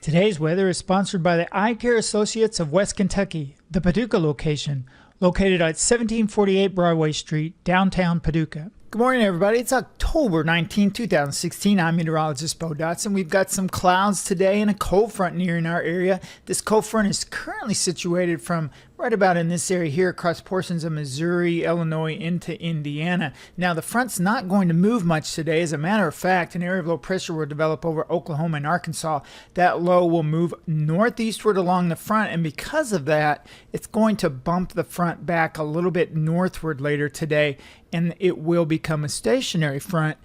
Today's weather is sponsored by the Eye Care Associates of West Kentucky, the Paducah location, located at 1748 Broadway Street, downtown Paducah. Good morning, everybody. It's October 19, 2016. I'm meteorologist Bo Dotson. We've got some clouds today and a cold front nearing our area. This cold front is currently situated from right about in this area here across portions of Missouri, Illinois, into Indiana. Now, the front's not going to move much today. As a matter of fact, an area of low pressure will develop over Oklahoma and Arkansas. That low will move northeastward along the front, and because of that, it's going to bump the front back a little bit northward later today, and it will become a stationary front,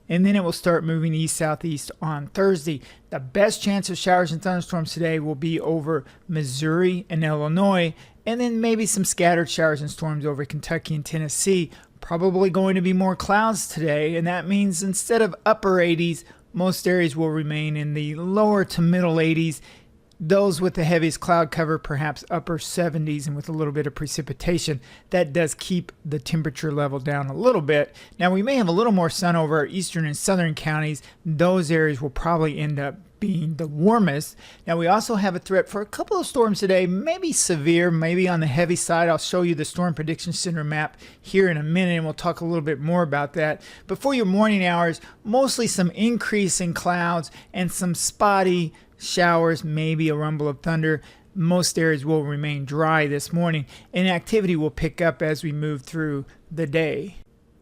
and then it will start moving east-southeast on Thursday. The best chance of showers and thunderstorms today will be over Missouri and Illinois, and then maybe some scattered showers and storms over Kentucky and Tennessee. Probably going to be more clouds today, and that means instead of upper 80s, most areas will remain in the lower to middle 80s. Those with the heaviest cloud cover, perhaps upper 70s, and with a little bit of precipitation. That does keep the temperature level down a little bit. Now, we may have a little more sun over our eastern and southern counties. Those areas will probably end up being the warmest. Now, we also have a threat for a couple of storms today, maybe severe, maybe on the heavy side. I'll show you the Storm Prediction Center map here in a minute, and we'll talk a little bit more about that. But for your morning hours, mostly some increase in clouds and some spotty showers, maybe a rumble of thunder. Most areas will remain dry this morning, and activity will pick up as we move through the day.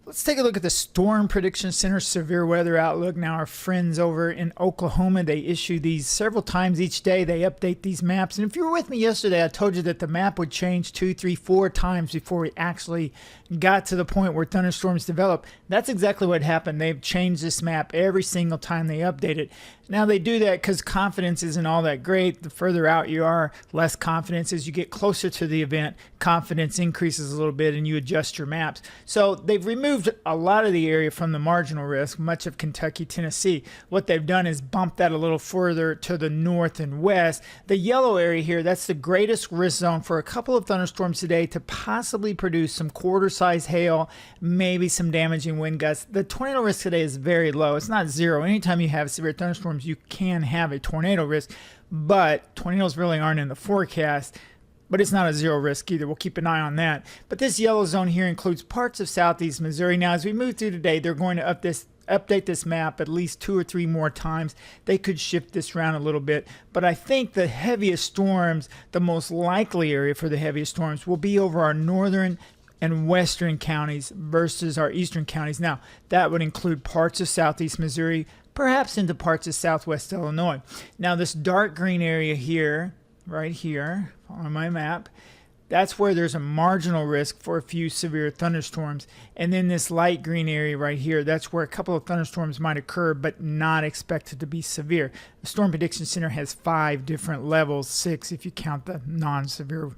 Let's take a look at the Storm Prediction Center severe weather outlook. Now, our friends over in Oklahoma, they issue these several times each day. They update these maps. And if you were with me yesterday, I told you that the map would change 2, 3, 4 times before we actually got to the point where thunderstorms develop. That's exactly what happened. They've changed this map every single time they update it. Now, they do that because confidence isn't all that great. The further out you are, less confidence. As you get closer to the event, confidence increases a little bit and you adjust your maps. So they've removed a lot of the area from the marginal risk, much of Kentucky, Tennessee. What they've done is bump that a little further to the north and west. The yellow area here, that's the greatest risk zone for a couple of thunderstorms today to possibly produce some quarter-size hail, maybe some damaging wind gusts. The tornado risk today is very low. It's not zero. Anytime you have severe thunderstorms, you can have a tornado risk, but tornadoes really aren't in the forecast. But it's not a zero risk either. We'll keep an eye on that. But this yellow zone here includes parts of southeast Missouri. Now, as we move through today, they're going to update this map at least 2 or 3 more times. They could shift this around a little bit. But I think the heaviest storms, the most likely area for the heaviest storms, will be over our northern and western counties versus our eastern counties. Now, that would include parts of southeast Missouri, perhaps into parts of southwest Illinois. Now, this dark green area here, right here on my map, that's where there's a marginal risk for a few severe thunderstorms. And then this light green area right here, that's where a couple of thunderstorms might occur, but not expected to be severe. The Storm Prediction Center has 5 different levels, 6 if you count the non-severe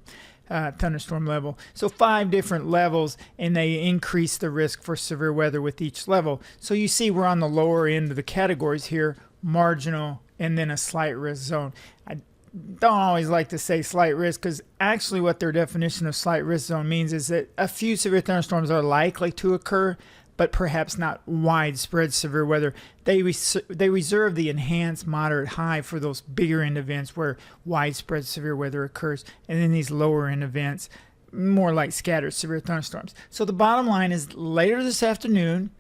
thunderstorm level. So 5 different levels, and they increase the risk for severe weather with each level. So you see we're on the lower end of the categories here, marginal, and then a slight risk zone. I don't always like to say slight risk because actually what their definition of slight risk zone means is that a few severe thunderstorms are likely to occur, but perhaps not widespread severe weather. They reserve the enhanced, moderate, high for those bigger end events where widespread severe weather occurs, and then these lower end events, more like scattered severe thunderstorms. So the bottom line is later this afternoon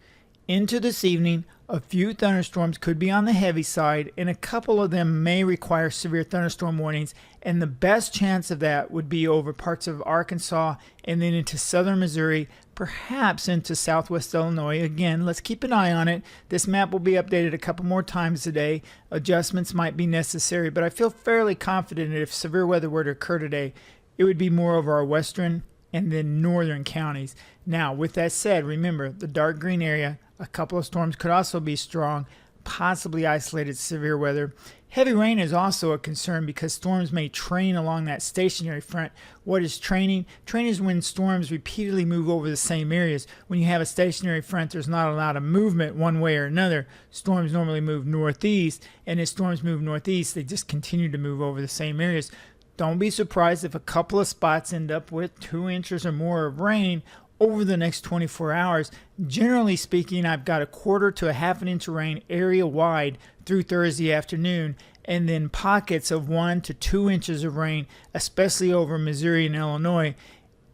into this evening, a few thunderstorms could be on the heavy side, and a couple of them may require severe thunderstorm warnings, and the best chance of that would be over parts of Arkansas and then into southern Missouri, perhaps into southwest Illinois. Again, let's keep an eye on it. This map will be updated a couple more times today. Adjustments might be necessary, but I feel fairly confident that if severe weather were to occur today, it would be more over our western and then northern counties. Now, with that said, remember the dark green area, a couple of storms could also be strong, possibly isolated severe weather. Heavy rain is also a concern because storms may train along that stationary front. What is training? Training is when storms repeatedly move over the same areas. When you have a stationary front, there's not a lot of movement one way or another. Storms normally move northeast, and as storms move northeast, they just continue to move over the same areas. Don't be surprised if a couple of spots end up with 2 inches or more of rain, over the next 24 hours, generally speaking, I've got a quarter to a half an inch of rain area wide through Thursday afternoon, and then pockets of 1 to 2 inches of rain, especially over Missouri and Illinois.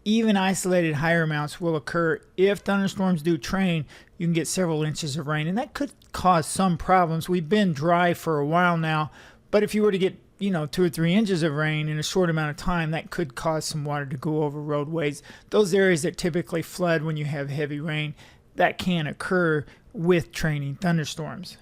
Even isolated higher amounts will occur. If thunderstorms do train, you can get several inches of rain, and that could cause some problems. We've been dry for a while now, but if you were to get 2 or 3 inches of rain in a short amount of time, that could cause some water to go over roadways. Those areas that typically flood when you have heavy rain, that can occur with training thunderstorms.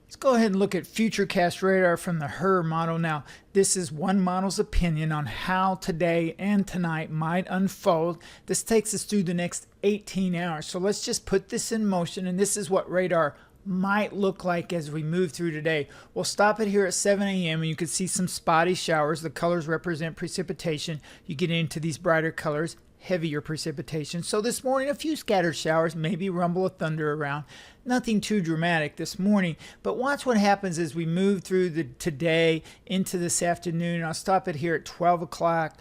Let's go ahead and look at Futurecast radar from the HER model. Now, this is one model's opinion on how today and tonight might unfold. This takes us through the next 18 hours. So let's just put this in motion, and this is what radar might look like as we move through today. We'll stop it here at 7 a.m. and you can see some spotty showers. The colors represent precipitation. You get into these brighter colors, heavier precipitation. So this morning, a few scattered showers, maybe rumble of thunder around. Nothing too dramatic this morning, but watch what happens as we move through today into this afternoon. I'll stop it here at 12 o'clock.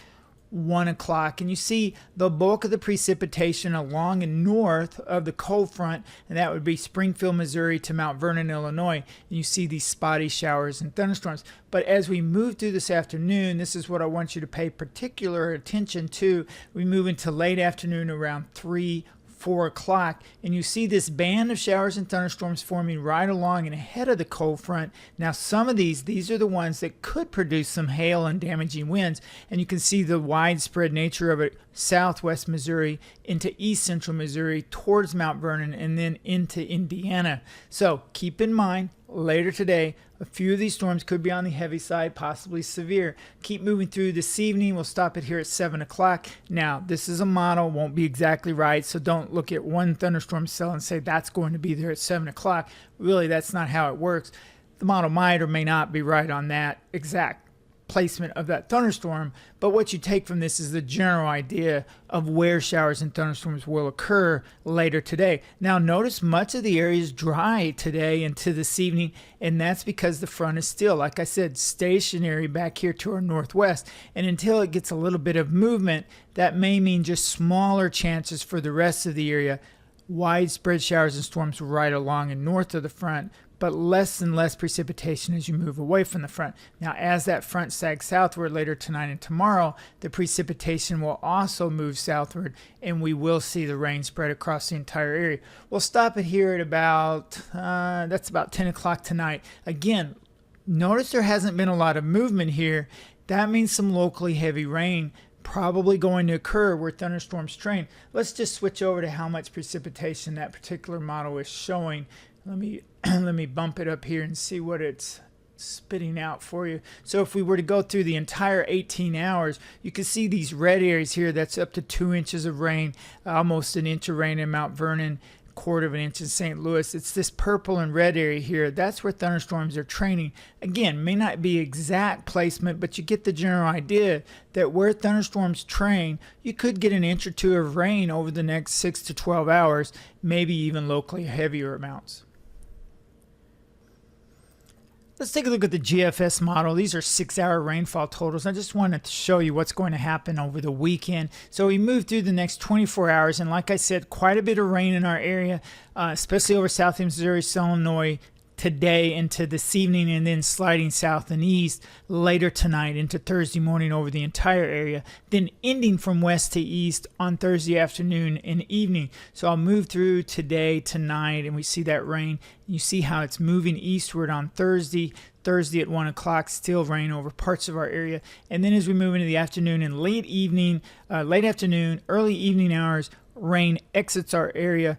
1 o'clock, and you see the bulk of the precipitation along and north of the cold front, and that would be Springfield, Missouri to Mount Vernon, Illinois. And you see these spotty showers and thunderstorms. But as we move through this afternoon, this is what I want you to pay particular attention to. We move into late afternoon around 4 o'clock, and you see this band of showers and thunderstorms forming right along and ahead of the cold front. Now some of these are the ones that could produce some hail and damaging winds, and you can see the widespread nature of it southwest Missouri into east central Missouri towards Mount Vernon and then into Indiana. So keep in mind, later today, a few of these storms could be on the heavy side, possibly severe. Keep moving through this evening. We'll stop it here at 7 o'clock. Now, this is a model, won't be exactly right, so don't look at one thunderstorm cell and say that's going to be there at 7 o'clock. Really, that's not how it works. The model might or may not be right on that exact placement of that thunderstorm, but what you take from this is the general idea of where showers and thunderstorms will occur later today. Now notice much of the area is dry today into this evening, and that's because the front is still, like I said, stationary back here to our northwest, and until it gets a little bit of movement, that may mean just smaller chances for the rest of the area. Widespread showers and storms right along and north of the front, but less and less precipitation as you move away from the front. Now, as that front sags southward later tonight and tomorrow, the precipitation will also move southward, and we will see the rain spread across the entire area. We'll stop it here at about 10 o'clock tonight. Again, notice there hasn't been a lot of movement here. That means some locally heavy rain probably going to occur where thunderstorms train. Let's just switch over to how much precipitation that particular model is showing. Let me bump it up here and see what it's spitting out for you. So if we were to go through the entire 18 hours, you can see these red areas here. That's up to 2 inches of rain, almost an inch of rain in Mount Vernon, quarter of an inch in St. Louis. It's this purple and red area here. That's where thunderstorms are training. Again, may not be exact placement, but you get the general idea that where thunderstorms train, you could get an inch or two of rain over the next 6 to 12 hours, maybe even locally heavier amounts. Let's take a look at the GFS model. These are 6-hour rainfall totals. I just wanted to show you what's going to happen over the weekend. So we move through the next 24 hours, and like I said, quite a bit of rain in our area, especially over southeast Missouri, Illinois, today into this evening, and then sliding south and east later tonight into Thursday morning over the entire area, then ending from west to east on Thursday afternoon and evening. So I'll move through today, tonight, and we see that rain. You see how it's moving eastward on Thursday at 1 o'clock, still rain over parts of our area. And then as we move into the afternoon and late afternoon, early evening hours, rain exits our area.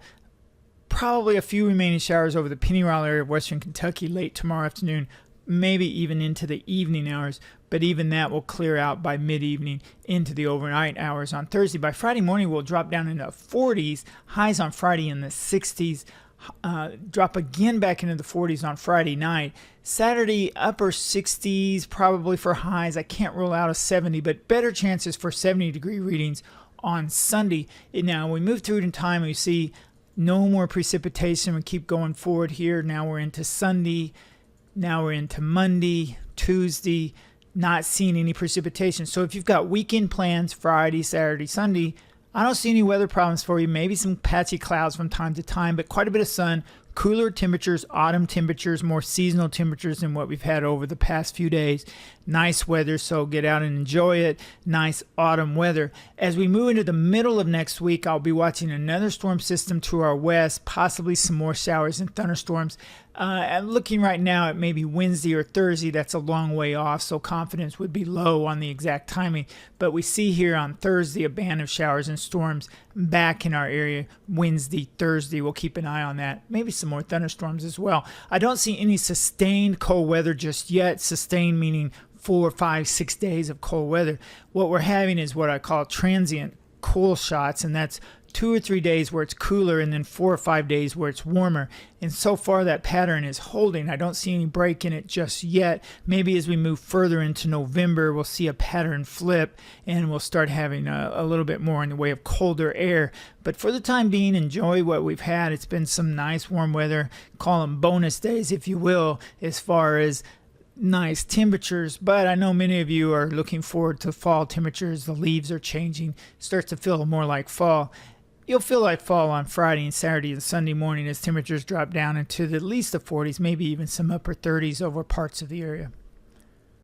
Probably a few remaining showers over the Pennyroyal area of western Kentucky late tomorrow afternoon, maybe even into the evening hours, but even that will clear out by mid-evening into the overnight hours on Thursday. By Friday morning, we'll drop down into the 40s, highs on Friday in the 60s, drop again back into the 40s on Friday night. Saturday, upper 60s probably for highs. I can't rule out a 70, but better chances for 70-degree readings on Sunday. Now, we move through it in time, we see no more precipitation. We keep going forward here. Now we're into Sunday. Now we're into Monday, Tuesday, not seeing any precipitation. So if you've got weekend plans, Friday, Saturday, Sunday, I don't see any weather problems for you. Maybe some patchy clouds from time to time, but quite a bit of sun. Cooler temperatures, autumn temperatures, more seasonal temperatures than what we've had over the past few days. Nice weather, so get out and enjoy it. Nice autumn weather. As we move into the middle of next week, I'll be watching another storm system to our west, possibly some more showers and thunderstorms. I'm looking right now at maybe Wednesday or Thursday. That's a long way off, so confidence would be low on the exact timing. But we see here on Thursday a band of showers and storms back in our area. Wednesday, Thursday, we'll keep an eye on that. Maybe some more thunderstorms as well. I don't see any sustained cold weather just yet. Sustained meaning 4, 5, 6 days of cold weather. What we're having is what I call transient cool shots, and that's 2 or 3 days where it's cooler and then 4 or 5 days where it's warmer. And so far that pattern is holding. I don't see any break in it just yet. Maybe as we move further into November, we'll see a pattern flip and we'll start having a little bit more in the way of colder air. But for the time being, enjoy what we've had. It's been some nice warm weather. Call them bonus days, if you will, as far as nice temperatures. But I know many of you are looking forward to fall temperatures. The leaves are changing. It starts to feel more like fall. You'll feel like fall on Friday and Saturday and Sunday morning as temperatures drop down into at least the 40s, maybe even some upper 30s over parts of the area.